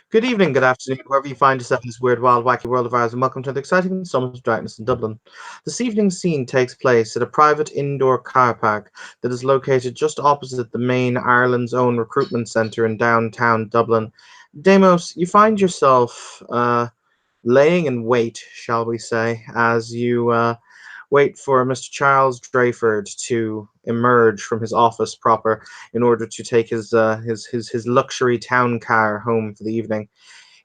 Good evening, good afternoon, wherever you find yourself in this weird, wild, wacky world of ours, and welcome to the exciting Summit of Darkness in Dublin. This evening's scene takes place at a private indoor car park that is located just opposite the main Ireland's own recruitment centre in downtown Dublin. Demos, you find yourself laying in wait, shall we say, as you wait for Mr. Charles Drayford to emerge from his office proper in order to take his luxury town car home for the evening.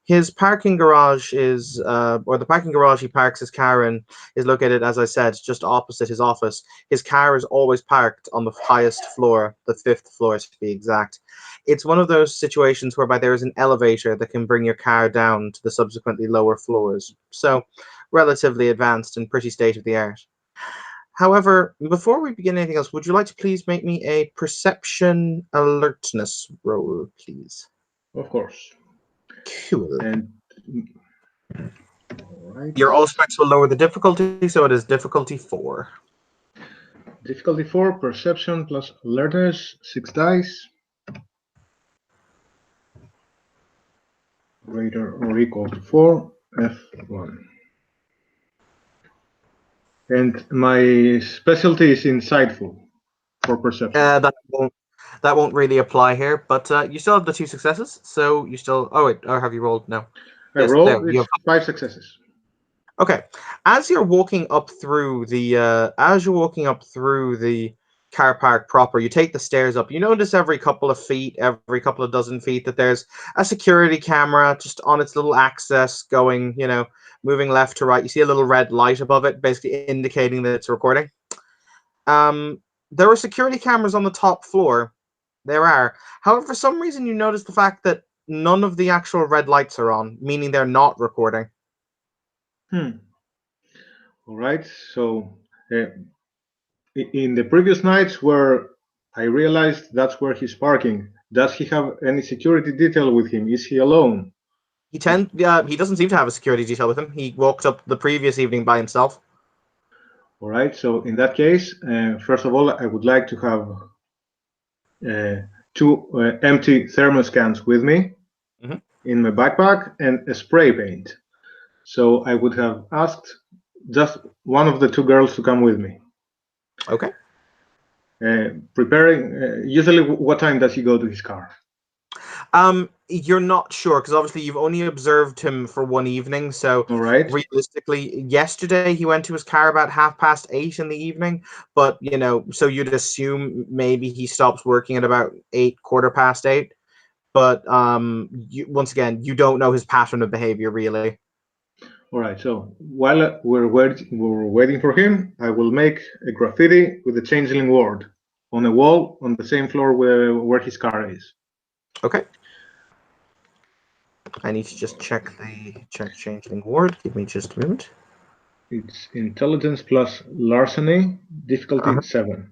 His parking garage is, or the parking garage he parks his car in, is located, as I said, just opposite his office. His car is always parked on the highest floor, the fifth floor to be exact. It's one of those situations whereby there is an elevator that can bring your car down to the subsequently lower floors. So, relatively advanced and pretty state of the art. However, before we begin anything else, would you like to please make me a perception alertness roll, please? Of course. Cool. And all right. Your allspecs will lower the difficulty, so it is difficulty 4. Difficulty 4, perception plus alertness, 6 dice. Greater or equal to 4, F1. And my specialty is insightful for perception. That won't really apply here, but you still have the 2 successes, so you still. Oh wait, or have you rolled? No. I rolled. It's 5 successes. Okay, as you're walking up through the car park proper, you take the stairs up. You notice every couple of feet, every couple of dozen feet, that there's a security camera just on its little axis going, moving left to right. You see a little red light above it, basically indicating that it's recording. There are security cameras on the top floor. There are. However, for some reason, you notice the fact that none of the actual red lights are on, meaning they're not recording. All right. So in the previous nights where I realized that's where he's parking, does he have any security detail with him? Is he alone? He doesn't seem to have a security detail with him. He walked up the previous evening by himself. All right. So in that case, first of all, I would like to have 2 empty thermoscans with me in my backpack and a spray paint. So I would have asked just one of the 2 girls to come with me. Okay. Preparing. Usually, what time does he go to his car? You're not sure because obviously you've only observed him for one evening. So realistically, yesterday he went to his car about 8:30 in the evening. But so you'd assume maybe he stops working at about 8, 8:15. But once again, you don't know his pattern of behavior really. All right. So while we're waiting for him, I will make a graffiti with the changeling word on a wall on the same floor where his car is. Okay. I need to just check changeling word. Give me just a minute. It's intelligence plus larceny, difficulty 7.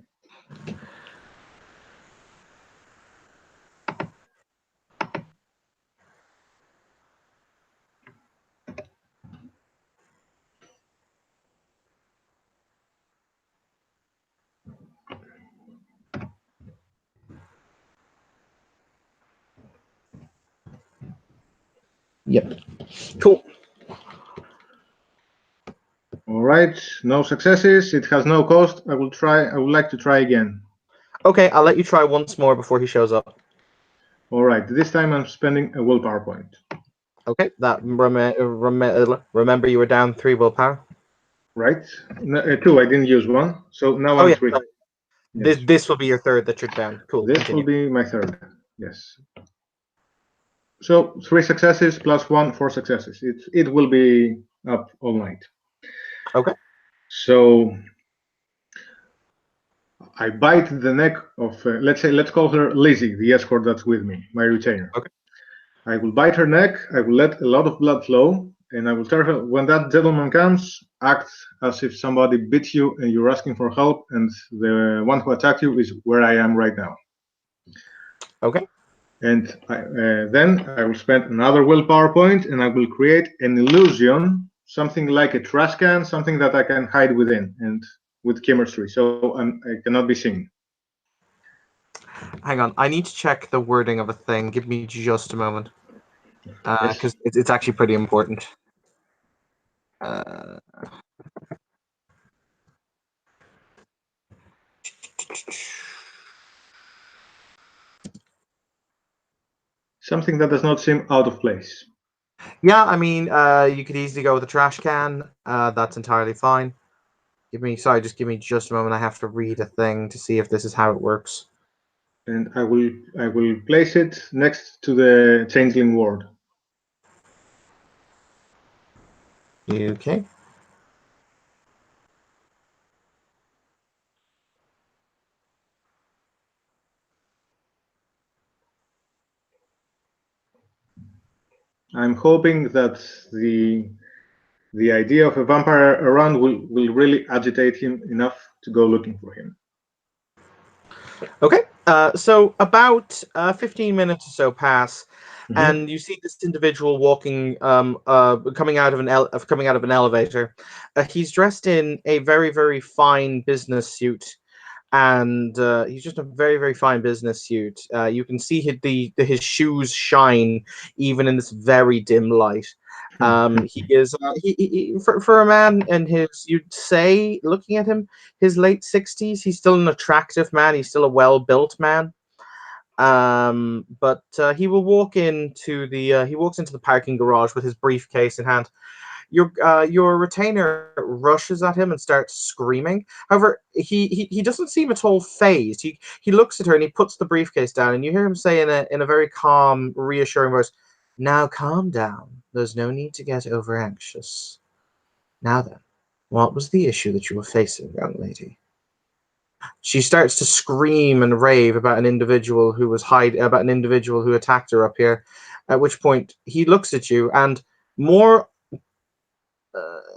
Yep. Cool. All right. No successes. It has no cost. I would like to try again. Okay, I'll let you try once more before he shows up. All right. This time I'm spending a willpower point. Okay. That remember you were down 3 willpower. Right. 2. I didn't use 1, so now I'm 3. Yes. This will be your 3rd that you're down. Cool. This will be my 3rd. Yes. So 3 successes plus 1, 4 successes. It will be up all night. Okay. So I bite the neck of let's call her Lizzie, the escort that's with me, my retainer. Okay. I will bite her neck. I will let a lot of blood flow, and I will tell her, when that gentleman comes, act as if somebody beats you and you're asking for help, and the one who attacked you is where I am right now. Okay. And then I will spend another willpower point, and I will create an illusion, something like a trash can, something that I can hide within, and with chemistry, so I cannot be seen. Hang on, I need to check the wording of a thing. Give me just a moment. because it's actually pretty important. Uh, Something that does not seem out of place. yeah, I mean, you could easily go with a trash can. That's entirely fine. Just give me just a moment. I have to read a thing to see if this is how it works. And I will place it next to the changeling ward. Okay. I'm hoping that the idea of a vampire around will really agitate him enough to go looking for him. Okay. So about 15 minutes or so pass, Mhm. and you see this individual walking, coming out of an elevator. He's dressed in a very, very fine business suit, and he's just a very, very fine business suit. You can see his shoes shine even in this very dim light. He is for a man in his, you'd say, looking at him, his late 60s. He's still an attractive man. He's still a well-built man. But he walks into the parking garage with his briefcase in hand. Your retainer rushes at him and starts screaming. However, he doesn't seem at all phased. He looks at her and he puts the briefcase down, and you hear him say in a very calm, reassuring voice, "Now calm down. There's no need to get over anxious. Now then, what was the issue that you were facing, young lady?" She starts to scream and rave about an individual who attacked her up here. At which point he looks at you and more,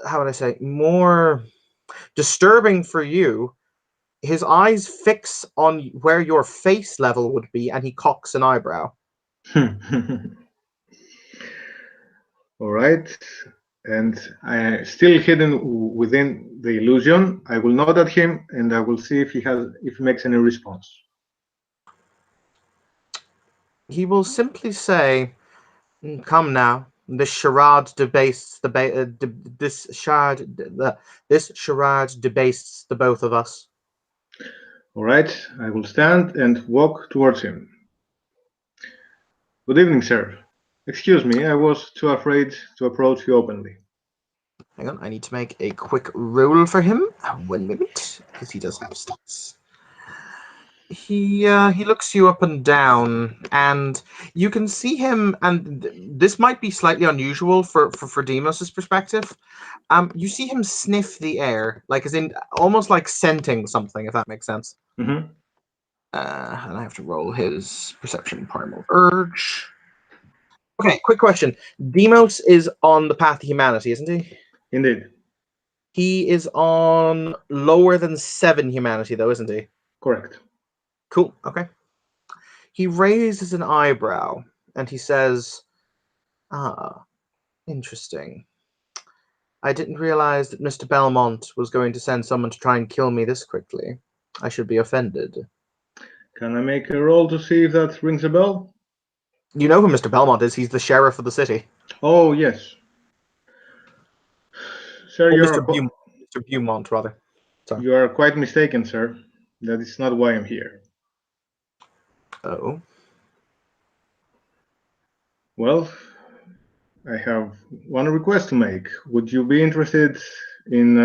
how would I say, more disturbing for you, his eyes fix on where your face level would be, and he cocks an eyebrow. All right. And I still hidden within the illusion. I will nod at him and I will see if he makes any response. He will simply say, "Come now. This charade debastes this charade debastes the both of us." All right. I will stand and walk towards him. Good evening, sir. Excuse me, I was too afraid to approach you openly. Hang on, I need to make a quick roll for him. 1 minute, because he does have stats. He looks you up and down, and you can see him. And this might be slightly unusual for Demos's perspective. You see him sniff the air, like as in almost like scenting something, if that makes sense. Mm-hmm. And I have to roll his perception primal urge. Okay, quick question. Demos is on the path to humanity, isn't he? Indeed. He is on lower than 7 humanity, though, isn't he? Correct. Cool. Okay. He raises an eyebrow and he says, "Ah, interesting. I didn't realize that Mr. Belmont was going to send someone to try and kill me this quickly. I should be offended." Can I make a roll to see if that rings a bell? You know who Mr. Belmont is. He's the sheriff of the city. Oh, yes. Sir, Or Mr. Beaumont, rather. Sorry. you are quite mistaken, sir. That is not why I'm here. Oh. Well, I have one request to make. Would you be interested in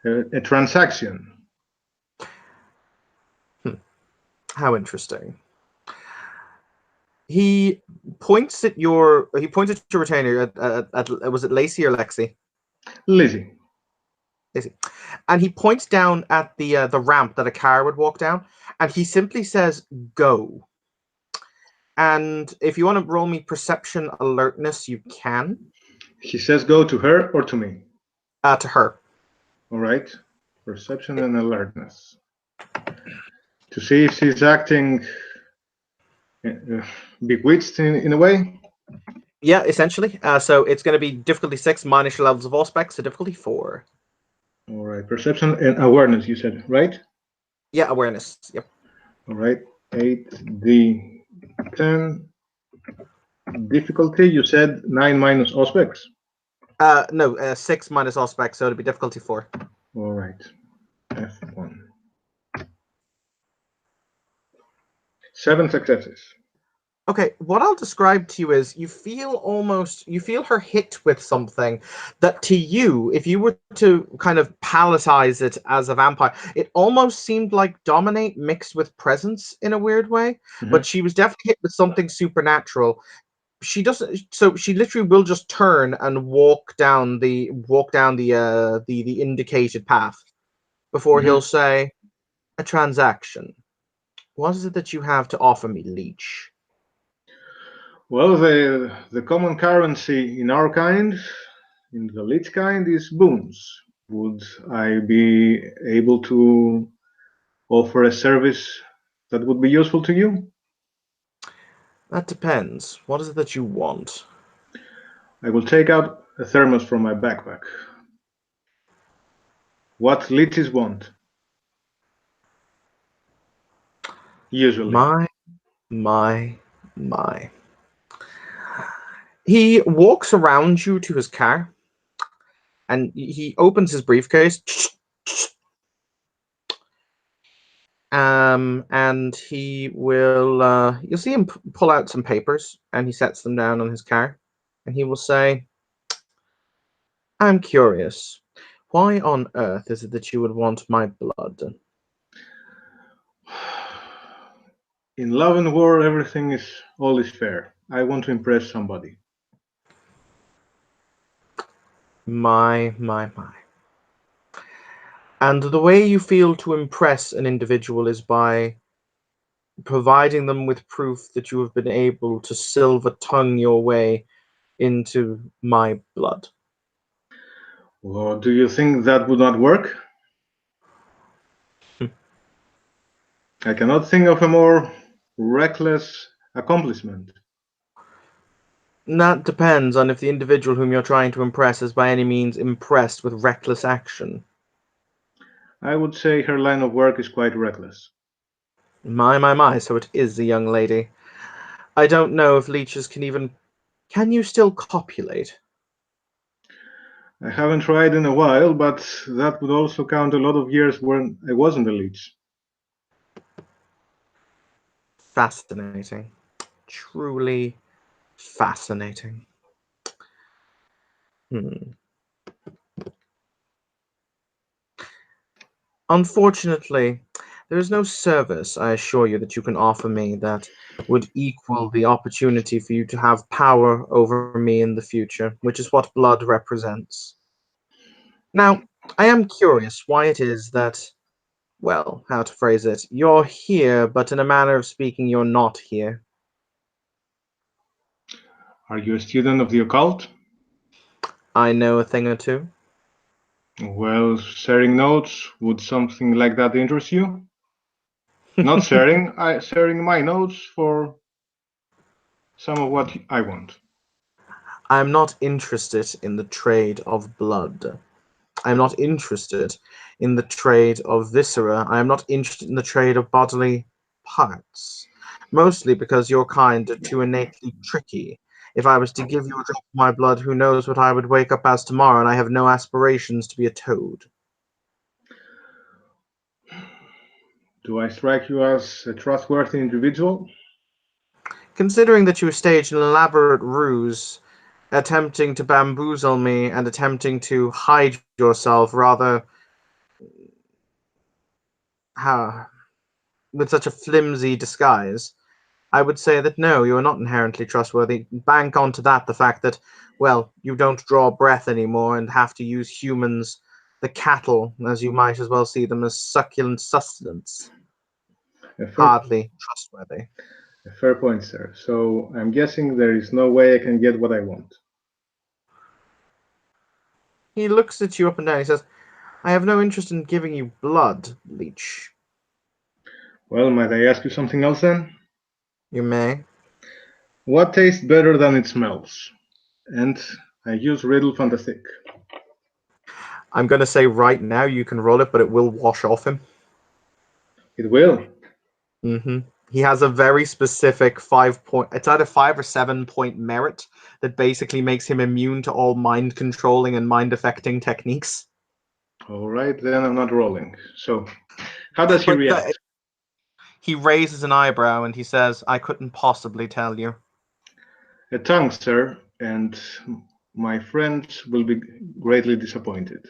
a transaction? How interesting. He points at your retainer at was it Lacey or Lexi? Lizzie. Lacey. And he points down at the ramp that a car would walk down, and he simply says, "Go." And if you want to roll me perception alertness, you can. He says go to her or to me? To her. All right. Perception and alertness. To see if she's acting bewitched in a way? Yeah, essentially. So it's going to be difficulty 6 minus your levels of all specs, so difficulty 4. All right. Perception and awareness, you said, right? Yeah, awareness. Yep. All right. 8d10. Difficulty, you said 9 minus Auspex. No, 6 minus Auspex, so it'd be difficulty 4. All right. F1. 7 successes. Okay, what I'll describe to you is you feel her hit with something that to you, if you were to kind of palatize it as a vampire, it almost seemed like dominate mixed with presence in a weird way. But she was definitely hit with something supernatural. She doesn't, so she literally will just turn and walk down the indicated path before he'll say, "A transaction. What is it that you have to offer me, Leech?" Well, the common currency in our kind, in the Lich kind, is boons. Would I be able to offer a service that would be useful to you? That depends. What is it that you want? I will take out a thermos from my backpack. What Liches want? Usually. My. He walks around you to his car, and he opens his briefcase. And he will, you'll see him pull out some papers, and he sets them down on his car, and he will say, "I'm curious. Why on earth is it that you would want my blood?" In love and war, everything is all is fair. I want to impress somebody. My. And the way you feel to impress an individual is by providing them with proof that you have been able to silver tongue your way into my blood. Or do you think that would not work? I cannot think of a more reckless accomplishment. That depends on if the individual whom you're trying to impress is by any means impressed with reckless action. I would say her line of work is quite reckless. My, so it is a young lady. I don't know if leeches can even... Can you still copulate? I haven't tried in a while, but that would also count a lot of years when I wasn't a leech. Fascinating. Truly fascinating. Unfortunately, there is no service, I assure you, that you can offer me that would equal the opportunity for you to have power over me in the future, which is what blood represents. Now, I am curious why it is that, well, how to phrase it, you're here, but in a manner of speaking, you're not here. Are you a student of the occult? I know a thing or two. Well, sharing notes, would something like that interest you? Not sharing, sharing my notes for some of what I want. I'm not interested in the trade of blood. I'm not interested in the trade of viscera. I am not interested in the trade of bodily parts. Mostly because your kind are too innately tricky. If I was to give you a drop of my blood, who knows what I would wake up as tomorrow, and I have no aspirations to be a toad. Do I strike you as a trustworthy individual? Considering that you staged an elaborate ruse, attempting to bamboozle me and attempting to hide yourself rather with such a flimsy disguise, I would say that no, you are not inherently trustworthy. Bank onto that the fact that, well, you don't draw breath anymore and have to use humans, the cattle, as you might as well see them, as succulent sustenance. Hardly trustworthy. A fair point, sir. So I'm guessing there is no way I can get what I want. He looks at you up and down. He says, "I have no interest in giving you blood, Leech." Well, might I ask you something else then? You may. What tastes better than it smells? And I use Riddle Fantastic. I'm going to say right now you can roll it, but it will wash off him. It will. Mm-hmm. He has a very specific 5 point. It's either 5 or 7 point merit that basically makes him immune to all mind controlling and mind affecting techniques. All right, then I'm not rolling. So, how does he react? He raises an eyebrow and he says, "I couldn't possibly tell you." A tongue, sir, and my friends will be greatly disappointed.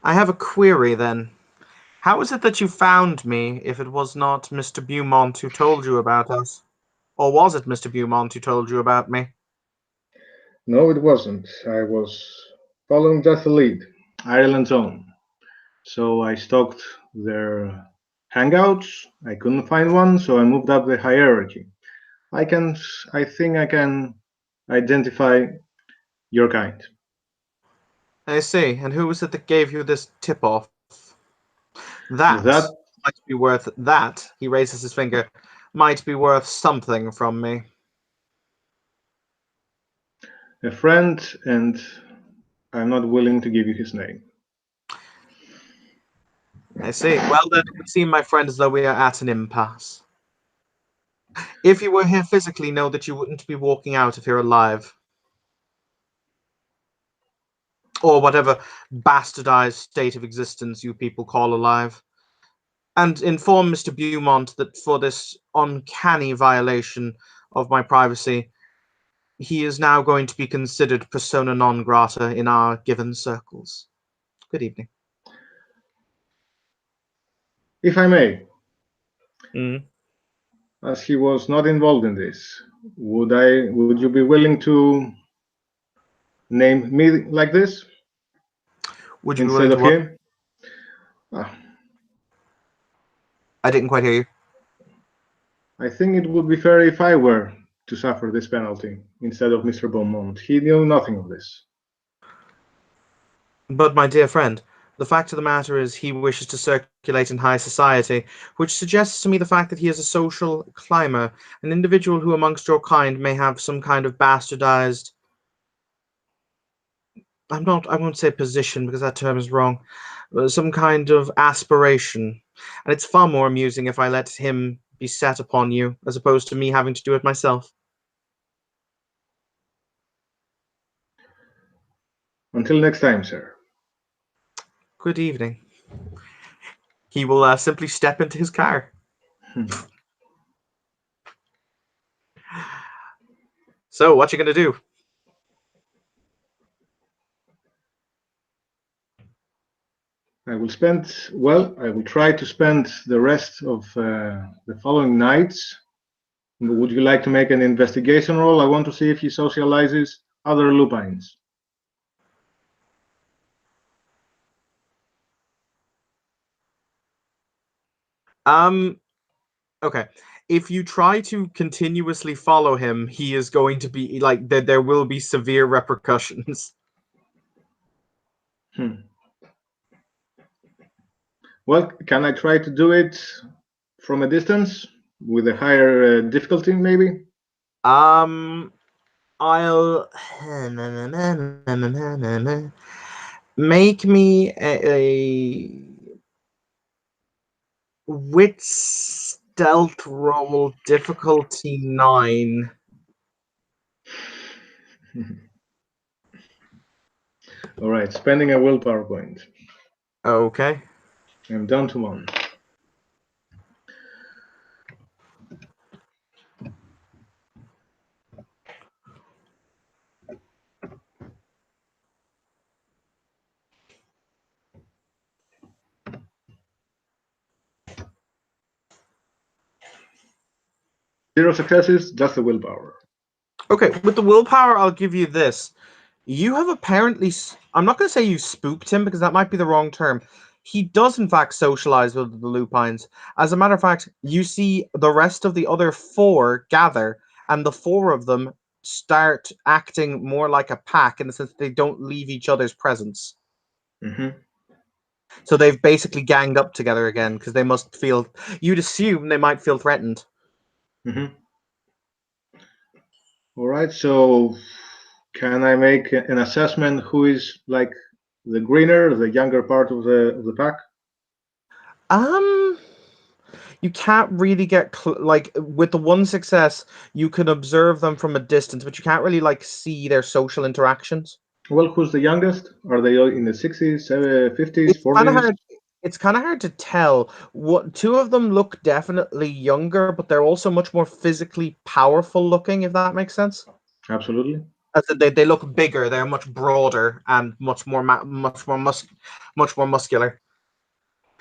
I have a query then. How is it that you found me if it was not Mr. Beaumont who told you about us? Or was it Mr. Beaumont who told you about me? No, it wasn't. I was following just the lead, Ireland's own. So I stalked their hangouts. I couldn't find one, so I moved up the hierarchy. I think I can identify your kind. I see. And who was it that gave you this tip-off? That That might be worth that. He raises his finger. Might be worth something from me. a friend, and I'm not willing to give you his name. I see. Well, then it would seem, my friend, as though we are at an impasse. If you were here physically, know that you wouldn't be walking out if you're alive. Or whatever bastardized state of existence you people call alive. And inform Mr. Beaumont that for this uncanny violation of my privacy, he is now going to be considered persona non grata in our given circles. Good evening. If I may, Mm. as he was not involved in this, would you be willing to name me like this Would you be willing instead to of what? him? Ah, I didn't quite hear you. I think it would be fair if I were to suffer this penalty instead of Mr. Beaumont. He knew nothing of this. But, my dear friend, the fact of the matter is he wishes to circulate in high society, which suggests to me the fact that he is a social climber, an individual who amongst your kind may have some kind of bastardized... I won't say position because that term is wrong, some kind of aspiration. And it's far more amusing if I let him be set upon you, as opposed to me having to do it myself. Until next time, sir. Good evening. He will simply step into his car. So, what you gonna do? I will try to spend the rest of the following nights. Would you like to make an investigation roll? I want to see if he socializes other lupines. Okay. If you try to continuously follow him, he is going to be like there will be severe repercussions. Well, can I try to do it from a distance with a higher difficulty, maybe? I'll make me a wit stealth roll difficulty 9. All right, spending a willpower point. Okay. I'm down to 1. Zero successes, just the willpower. Okay, with the willpower, I'll give you this. You have apparently... I'm not going to say you spooked him, because that might be the wrong term. He does, in fact, socialize with the lupines. As a matter of fact, you see the rest of the other 4 gather, and the 4 of them start acting more like a pack in the sense that they don't leave each other's presence. Mm-hmm. So they've basically ganged up together again, because they must feel... You'd assume they might feel threatened. Mm-hmm. All right, so can I make an assessment who is like the greener, the younger part of the pack? You can't really get like with the one success, you can observe them from a distance, but you can't really like see their social interactions. Well, who's the youngest? Are they all in the 60s, 50s, It's kind of 40s? hard. It's kind of hard to tell. What two of them look definitely younger, but they're also much more physically powerful looking, if that makes sense. Absolutely. As in they look bigger. They're much broader and much more muscular.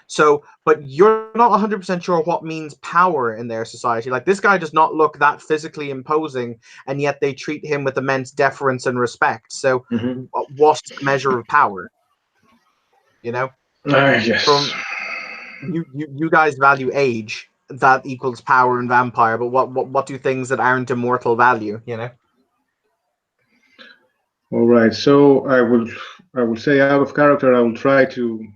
So, but you're not 100% sure what means power in their society. Like this guy does not look that physically imposing, and yet they treat him with immense deference and respect. So, what's the measure of power? You know, Yes. from you guys value age. That equals power and vampire. But what do things that aren't immortal value? You know. All right. So I will say out of character. I will try to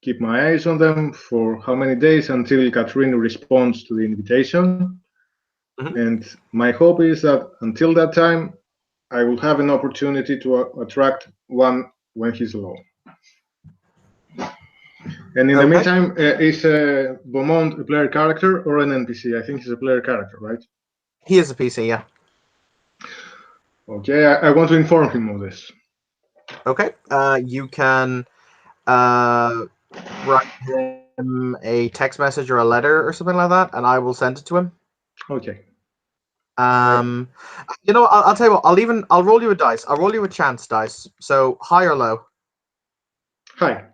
keep my eyes on them for how many days until Catherine responds to the invitation. And my hope is that until that time, I will have an opportunity to attract one when he's alone. And in the meantime, is Beaumont a player character or an NPC? I think he's a player character, right? He is a PC, yeah. Okay, I want to inform him of this. Okay, you can write him a text message or a letter or something like that, and I will send it to him. Okay. You know, I'll tell you what. I'll roll you a dice. I'll roll you a chance dice. So high or low? Hi.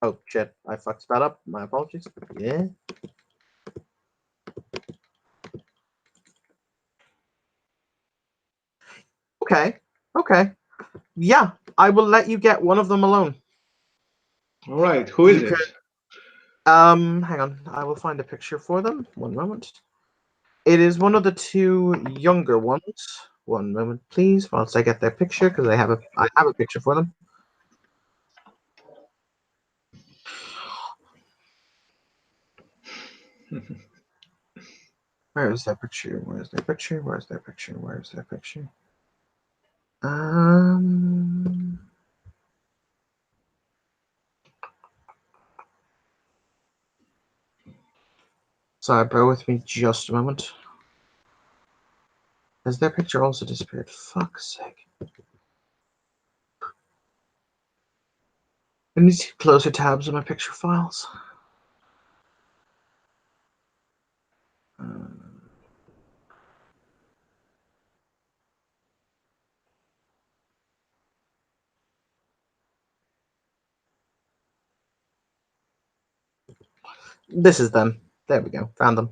Oh shit! I fucked that up. My apologies. Yeah. Okay. Okay. Yeah, I will let you get one of them alone. All right. Who is it? Hang on. I will find a picture for them. One moment. It is one of the two younger ones. One moment, please, whilst I get their picture, because I have a picture for them. Where is their picture? Where's their picture? Where's their picture? Where's their picture? Sorry, bear with me just a moment. Has their picture also disappeared? Fuck's sake. I need to keep closer tabs on my picture files. This is them. There we go. Found them.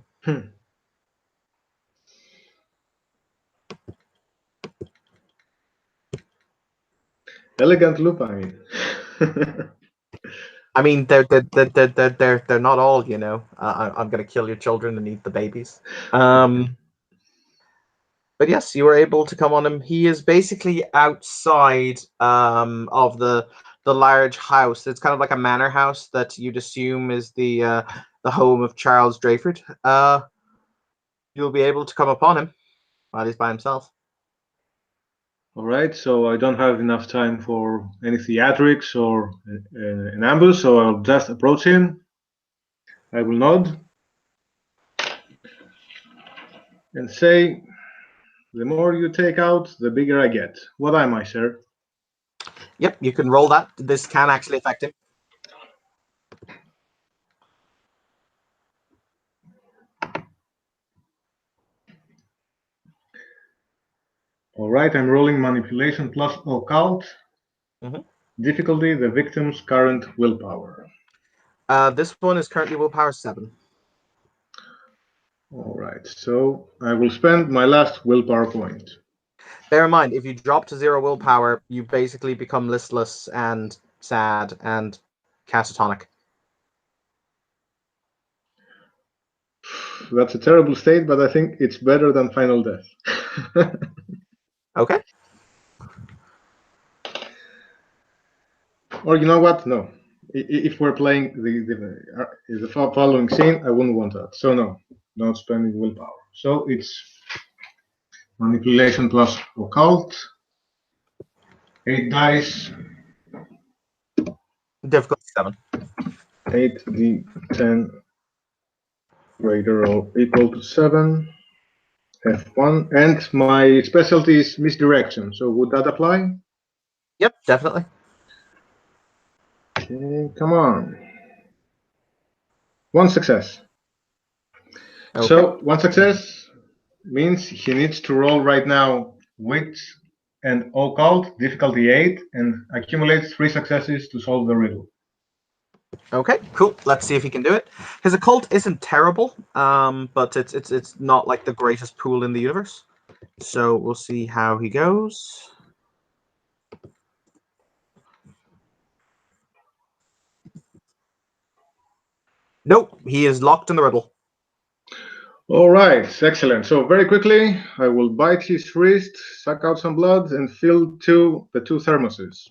Elegant loop, I mean. I mean, they're not all, you know. I'm gonna kill your children and eat the babies. But yes, you were able to come on him. He is basically outside of the large house. It's kind of like a manor house that you'd assume is the home of Charles Dreyford. You'll be able to come upon him while he's by himself. All right, so I don't have enough time for any theatrics or an ambush, so I'll just approach him. I will nod and say, the more you take out, the bigger I get. What am I, sir? Yep, you can roll that. This can actually affect him. All right, I'm rolling manipulation plus occult. Difficulty, the victim's current willpower. This one is currently willpower 7. All right, so I will spend my last willpower point. Bear in mind, if you drop to 0 willpower, you basically become listless and sad and catatonic. That's a terrible state, but I think it's better than final death. Okay. Or you know what? No. If we're playing the following scene, I wouldn't want that. So no, not spending willpower. So it's Manipulation plus occult. 8 dice. Difficulty 7. 8d10 greater or equal to 7. F1. And my specialty is misdirection. So would that apply? Yep, definitely. Okay, come on. 1 success. Okay. So 1 success means he needs to roll right now wit and occult, difficulty 8, and accumulate 3 successes to solve the riddle. Okay, cool. Let's see if he can do it. His occult isn't terrible, but it's not like the greatest pool in the universe. So we'll see how he goes. Nope, he is locked in the riddle. All right, excellent. So very quickly, I will bite his wrist, suck out some blood, and fill the 2 thermoses.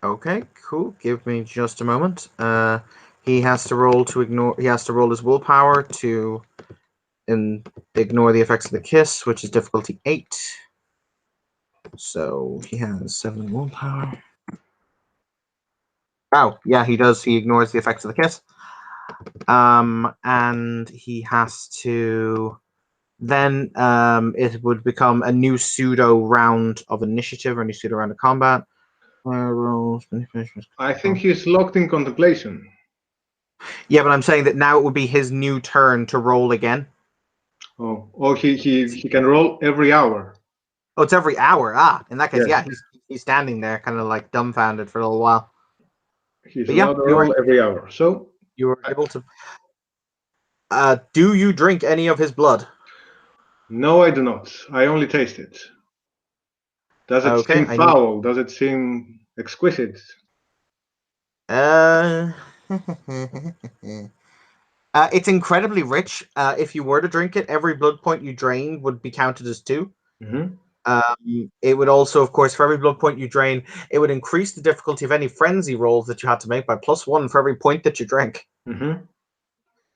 Okay, cool. Give me just a moment. He has to roll to ignore. He has to roll his willpower to ignore the effects of the kiss, which is difficulty 8. So he has 7 willpower. Oh, yeah, he does. He ignores the effects of the kiss. And he has to. Then it would become a new pseudo round of initiative or a new pseudo round of combat. I think he's locked in contemplation. Yeah, but I'm saying that now it would be his new turn to roll again. Oh, he can roll every hour. Oh, it's every hour. Ah, in that case, Yes. yeah, he's standing there, kind of like dumbfounded for a little while. He's But yeah, allowed to roll every hour. So you were able to. Do you drink any of his blood? no, I do not. I only taste it. Does it Okay, seem foul? Does it seem exquisite? It's incredibly rich. If you were to drink it, every blood point you drain would be counted as 2. Mm-hmm. It would also, of course, for every blood point you drain, it would increase the difficulty of any frenzy rolls that you had to make by +1 for every point that you drank. Mm-hmm.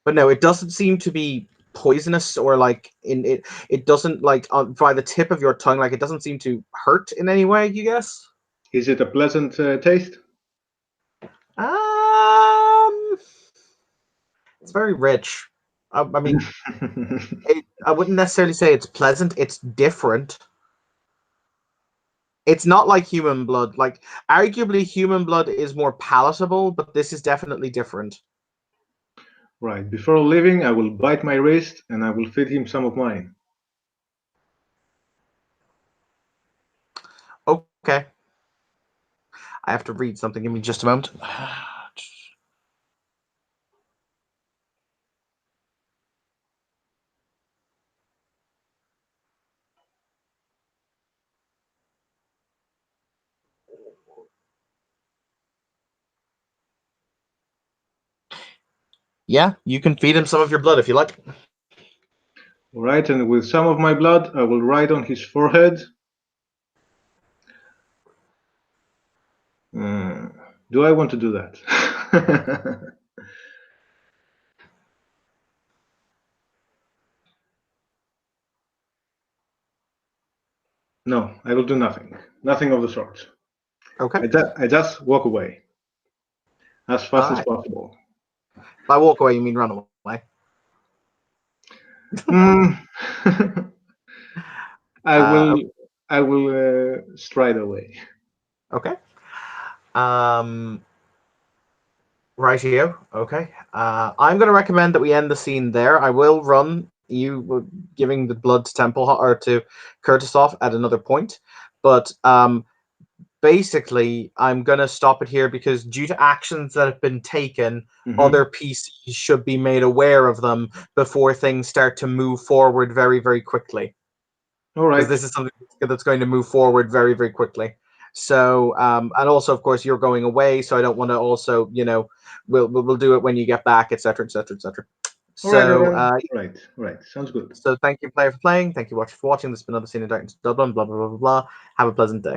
But no, it doesn't seem to be poisonous or like in it. It doesn't like by the tip of your tongue, like it doesn't seem to hurt in any way. You guess? Is it a pleasant taste? It's very rich. I mean, I wouldn't necessarily say it's pleasant. It's different. It's not like human blood. Like, arguably, human blood is more palatable, but this is definitely different. Right. Before leaving, I will bite my wrist and I will feed him some of mine. Okay. I have to read something. Give me just a moment. Yeah, you can feed him some of your blood if you like. All right, and with some of my blood, I will write on his forehead. Do I want to do that? No, I will do nothing. Nothing of the sort. Okay. I just walk away as fast as possible. By walk away, you mean run away? I will stride away. Okay. Rightio. Okay. I'm going to recommend that we end the scene there. I will run you giving the blood to Temple or to Kurtisov at another point, but basically, I'm going to stop it here because due to actions that have been taken, other PCs should be made aware of them before things start to move forward very, very quickly. All right. Because this is something that's going to move forward very, very quickly. So, and also, of course, you're going away, so I don't want to also, we'll do it when you get back, etc., etc., etc. So, right. Sounds good. So, thank you, player, for playing. Thank you, watcher, for watching. This has been another Scene in Darkness Dublin. Blah blah blah blah blah. Have a pleasant day.